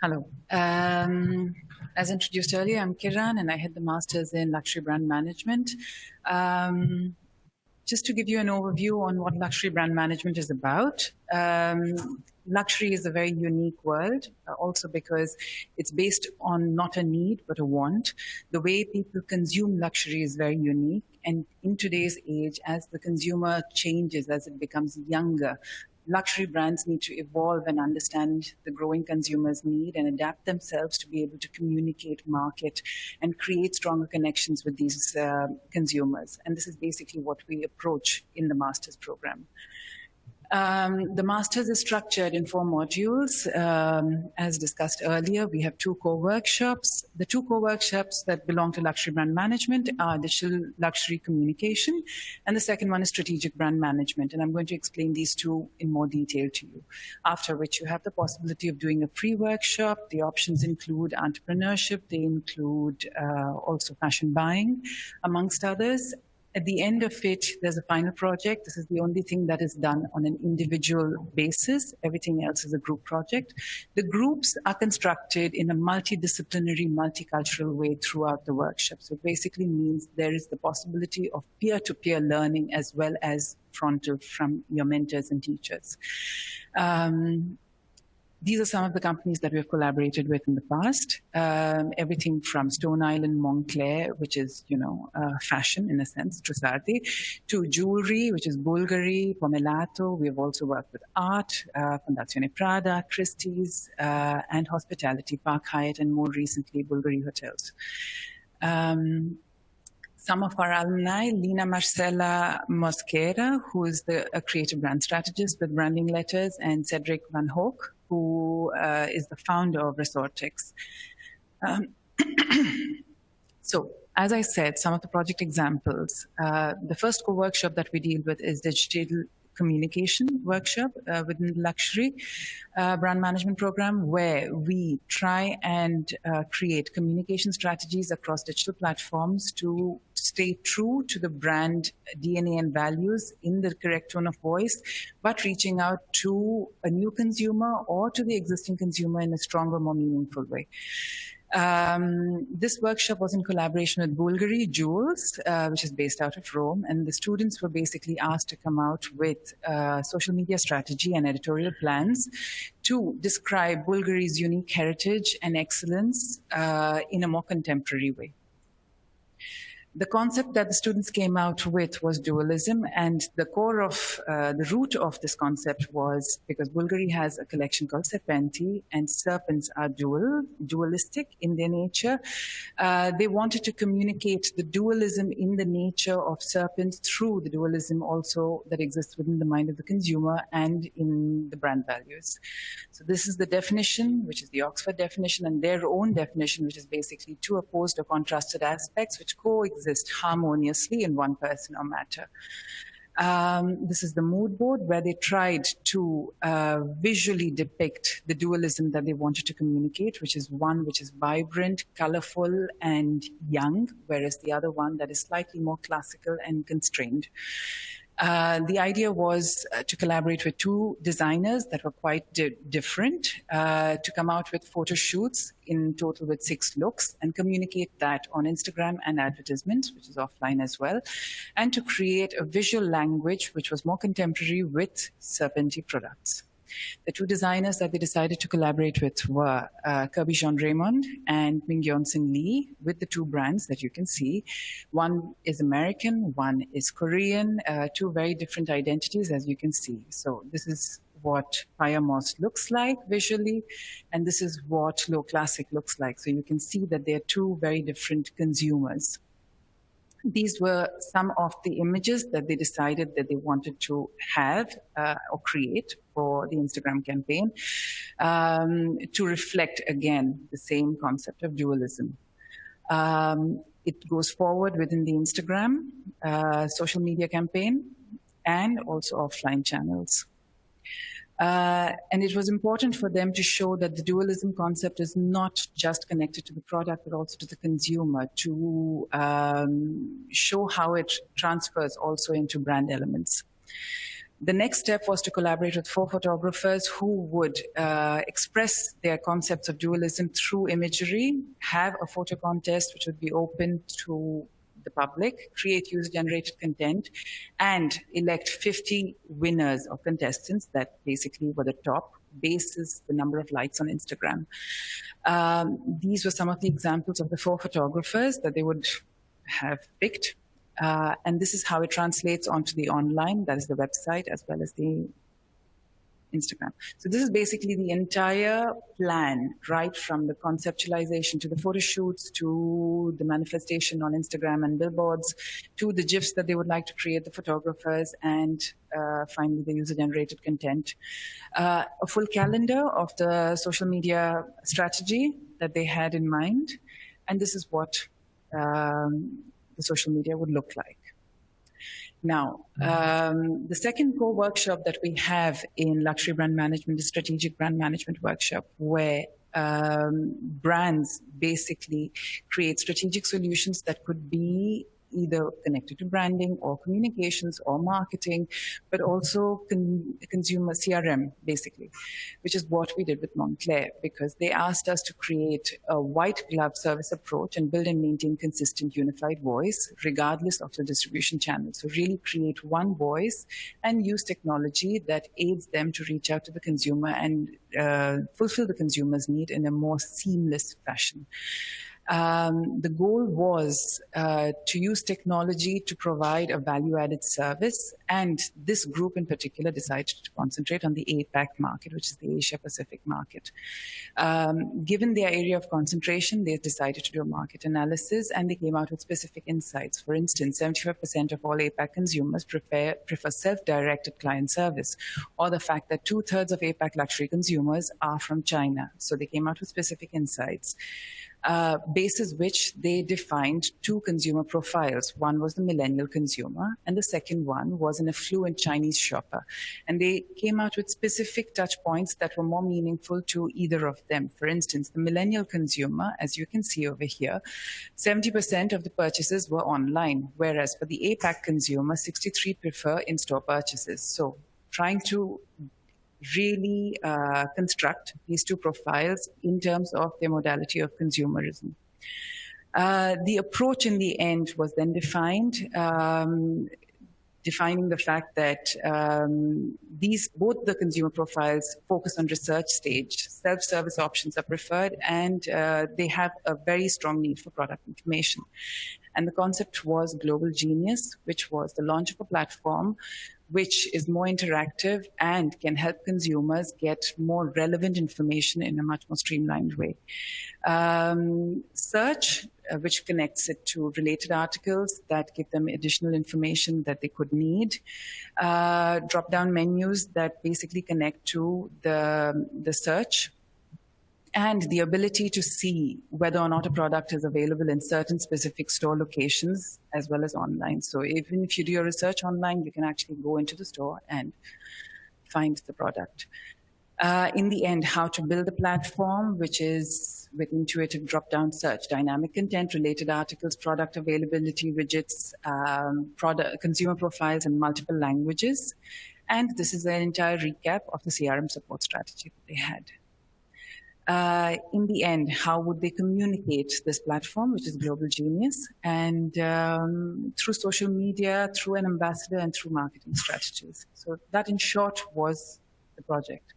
Hello. As introduced earlier, I'm Kiran and I head the Masters in Luxury Brand Management. Just to give you an overview on what luxury brand management is about. Luxury is a very unique world, also because it's based on not a need, but a want. The way people consume luxury is very unique. And in today's age, as the consumer changes, as it becomes younger, luxury brands need to evolve and understand the growing consumers' need and adapt themselves to be able to communicate, market, and create stronger connections with these consumers. And this is basically what we approach in the master's program. The master's is structured in 4 modules. As discussed earlier, we have 2 core workshops. The 2 core workshops that belong to luxury brand management are digital luxury communication, and the second one is strategic brand management. And I'm going to explain these 2 in more detail to you. After which you have the possibility of doing a free workshop. The options include entrepreneurship. They include also fashion buying, amongst others. At the end of it, there's a final project. This is the only thing that is done on an individual basis. Everything else is a group project. The groups are constructed in a multidisciplinary, multicultural way throughout the workshop. So it basically means there is the possibility of peer-to-peer learning as well as frontal from your mentors and teachers. These are some of the companies that we've collaborated with in the past. Everything from Stone Island, Montclair, which is, fashion in a sense, Trussardi, to jewelry, which is Bulgari, Pomelato. We have also worked with art, Fondazione Prada, Christie's, and hospitality, Park Hyatt, and more recently, Bulgari Hotels. Some of our alumni, Lina Marcella Mosquera, who is a creative brand strategist with Branding Letters, and Cedric Van Hoek, who is the founder of Resortex. So, as I said, some of the project examples. The first co-workshop that we deal with is digital communication workshop within the luxury brand management program, where we try and create communication strategies across digital platforms to stay true to the brand DNA and values in the correct tone of voice, but reaching out to a new consumer or to the existing consumer in a stronger, more meaningful way. This workshop was in collaboration with Bulgari Jewels, which is based out of Rome, and the students were basically asked to come out with social media strategy and editorial plans to describe Bulgari's unique heritage and excellence in a more contemporary way. The concept that the students came out with was dualism, and the core of the root of this concept was because Bulgari has a collection called Serpenti, and serpents are dualistic in their nature. They wanted to communicate the dualism in the nature of serpents through the dualism also that exists within the mind of the consumer and in the brand values. So this is the definition, which is the Oxford definition, and their own definition, which is basically 2 opposed or contrasted aspects which coexist harmoniously in one person or matter. This is the mood board, where they tried to visually depict the dualism that they wanted to communicate, which is one which is vibrant, colorful, and young, whereas the other one that is slightly more classical and constrained. The idea was to collaborate with 2 designers that were quite different, to come out with photo shoots in total with 6 looks and communicate that on Instagram and advertisements, which is offline as well, and to create a visual language which was more contemporary with Serpenti products. The 2 designers that they decided to collaborate with were Kirby Jean Raymond and Mingyeon Sing Lee, with the 2 brands that you can see. One is American, one is Korean, 2 very different identities, as you can see. So this is what Payamos looks like visually, and this is what Low Classic looks like. So you can see that they are 2 very different consumers. These were some of the images that they decided that they wanted to have or create for the Instagram campaign to reflect, again, the same concept of dualism. It goes forward within the Instagram social media campaign and also offline channels. And it was important for them to show that the dualism concept is not just connected to the product, but also to the consumer, to show how it transfers also into brand elements. The next step was to collaborate with 4 photographers who would express their concepts of dualism through imagery, have a photo contest which would be open to the public, create user-generated content, and elect 50 winners or contestants that basically were the top, basis the number of likes on Instagram. These were some of the examples of the 4 photographers that they would have picked. And this is how it translates onto the online, that is the website, as well as the Instagram. So this is basically the entire plan, right from the conceptualization to the photo shoots, to the manifestation on Instagram and billboards, to the GIFs that they would like to create, the photographers, and finally the user-generated content. A full calendar of the social media strategy that they had in mind. And this is what the social media would look like. Now, the second core workshop that we have in luxury brand management is strategic brand management workshop, where brands basically create strategic solutions that could be either connected to branding or communications or marketing, but also consumer CRM, basically, which is what we did with Montclair, because they asked us to create a white glove service approach and build and maintain consistent unified voice, regardless of the distribution channel. So really create one voice and use technology that aids them to reach out to the consumer and fulfill the consumer's need in a more seamless fashion. The goal was to use technology to provide a value-added service, and this group in particular decided to concentrate on the APAC market, which is the Asia-Pacific market. Given their area of concentration, they decided to do a market analysis, and they came out with specific insights. For instance, 75% of all APAC consumers prefer self-directed client service, or the fact that 2/3 of APAC luxury consumers are from China. So they came out with specific insights. Basis which they defined 2 consumer profiles. One was the millennial consumer, and the second one was an affluent Chinese shopper. And they came out with specific touch points that were more meaningful to either of them. For instance, the millennial consumer, as you can see over here, 70% of the purchases were online, whereas for the APAC consumer, 63% prefer in-store purchases. So trying to really construct these 2 profiles in terms of their modality of consumerism. The approach in the end was then defined, defining the fact that both the consumer profiles focus on research stage. Self-service options are preferred, and they have a very strong need for product information. And the concept was Global Genius, which was the launch of a platform which is more interactive and can help consumers get more relevant information in a much more streamlined way. Search, which connects it to related articles that give them additional information that they could need. Drop-down menus that basically connect to the search, and the ability to see whether or not a product is available in certain specific store locations as well as online. So even if you do your research online, you can actually go into the store and find the product. In the end, how to build a platform, which is with intuitive drop-down search, dynamic content, related articles, product availability, widgets, consumer profiles in multiple languages. And this is an entire recap of the CRM support strategy that they had. In the end, how would they communicate this platform, which is Global Genius? And through social media, through an ambassador, and through marketing strategies. So that, in short, was the project.